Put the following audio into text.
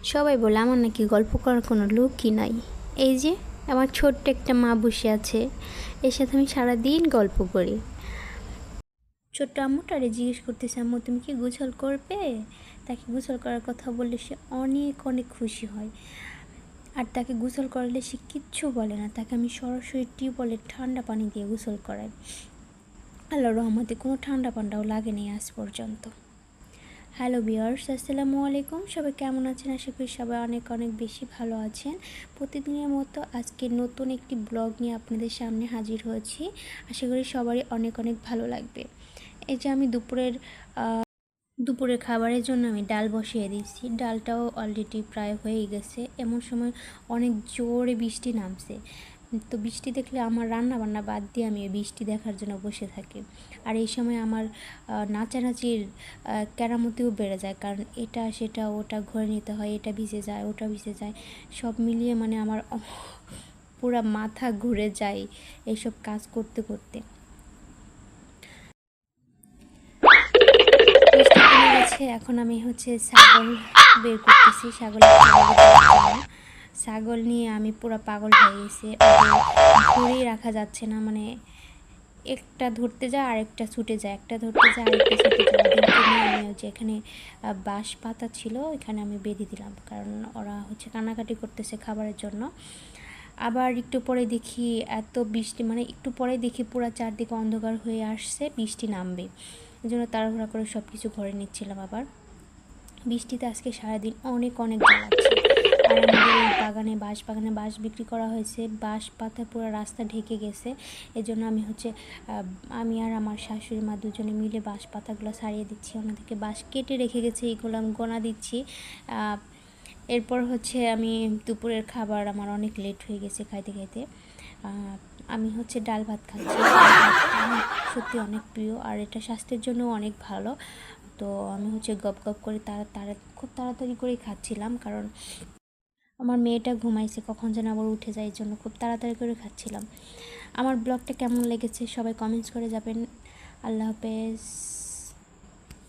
সবাই বলে আমার নাকি গল্প করার কোনো লোকই নাই। এই যে আমার ছোট্ট একটা মা বসে আছে, এর সাথে আমি সারাদিন গল্প করি। ছোট্ট আম্মুটারে জিজ্ঞেস করতেছে, আম্মু তুমি কি গোসল করবে? তাকে গোসল করার কথা বললে সে অনেক অনেক খুশি হয়। আর তাকে গোসল করালে সে কিচ্ছু বলে না, তাকে আমি সরাসরি টিউবওয়েলের ঠান্ডা পানি দিয়ে গোসল করাই। আল্লাহর রহমতে কোনো ঠান্ডা পান্ডাও লাগেনি আজ পর্যন্ত। হ্যালো ভিউয়ার্স, আসসালামু আলাইকুম। সবাই কেমন আছেন? আশা করি সবাই অনেক অনেক বেশি ভালো আছেন। প্রতিদিনের মতো আজকে নতুন একটি ব্লগ নিয়ে আপনাদের সামনে হাজির হয়েছি। আশা করি সবারই অনেক অনেক ভালো লাগবে। এই যে আমি দুপুরের খাবারের জন্য আমি ডাল বসিয়ে দিয়েছি। ডালটাও অলরেডি প্রায় হয়েই গেছে। এমন সময় অনেক জোরে বৃষ্টি নামছে। তো বৃষ্টি দেখলে আমার রান্না বান্না বাদ দিয়ে আমি বৃষ্টি দেখার জন্য বসে থাকি। আর এই সময় আমার নাচানাচির কেরামতিও বেড়ে যায়, কারণ এটা সেটা ওটা ঘরে নিতে হয়, এটা ভিজে যায় ওটা ভিজে যায়, সব মিলিয়ে মানে আমার পুরা মাথা ঘুরে যায় এইসব কাজ করতে করতে। বৃষ্টি কমে গেছে, এখন আমি ছাগল বের করতেছি, ছাগল নিয়ে আমি পুরো পাগল হয়ে গেছি। ধরেই রাখা যাচ্ছে না, মানে একটা ধরতে যায় আরেকটা ছুটে যায়, একটা ধরতে যায় আরেকটা ছুটে যায়। ওদেরকে নিয়ে আমি এখানে বাঁশ পাতা ছিল এখানে আমি বেঁধে দিলাম, কারণ ওরা কান্নাকাটি করতেছে খাবারের জন্য। আবার একটু পরে দেখি এত বৃষ্টি, মানে একটু পরে দেখি পুরো চারদিকে অন্ধকার হয়ে আসছে, বৃষ্টি নামবে। এই জন্য তাড়াহুড়া করে সব কিছু ঘরে নিচ্ছিলাম। আবার বৃষ্টিতে আজকে সারাদিন অনেক অনেক জ্বালাচ্ছে। আর আমাদের এই বাগানে বাঁশ বিক্রি করা হয়েছে, বাঁশ পাতা পুরো রাস্তা ঢেকে গেছে। এজন্য আমি আর আমার শাশুড়ি মা দুজনে মিলে বাঁশ পাতাগুলো ছাড়িয়ে দিচ্ছি। ওনাদেরকে বাঁশ কেটে রেখে গেছে, এইগুলো আমি গোনা দিচ্ছি। এরপর আমি দুপুরের খাবার আমার অনেক লেট হয়ে গেছে খাইতে খাইতে। আমি ডাল ভাত খাচ্ছি। আমার সত্যি অনেক প্রিয়, আর এটা স্বাস্থ্যের জন্য অনেক ভালো। তো আমি গপ গপ করে খুব তাড়াতাড়ি করেই খাচ্ছিলাম, কারণ আমার মেয়েটা ঘুমাইছে, কখন যেন আবার উঠে যায়, এই জন্য খুব তাড়াতাড়ি করে খাচ্ছিলাম। আমার ব্লগটা কেমন লেগেছে সবাই কমেন্টস করে যাবেন। আল্লাহ হাফেজ।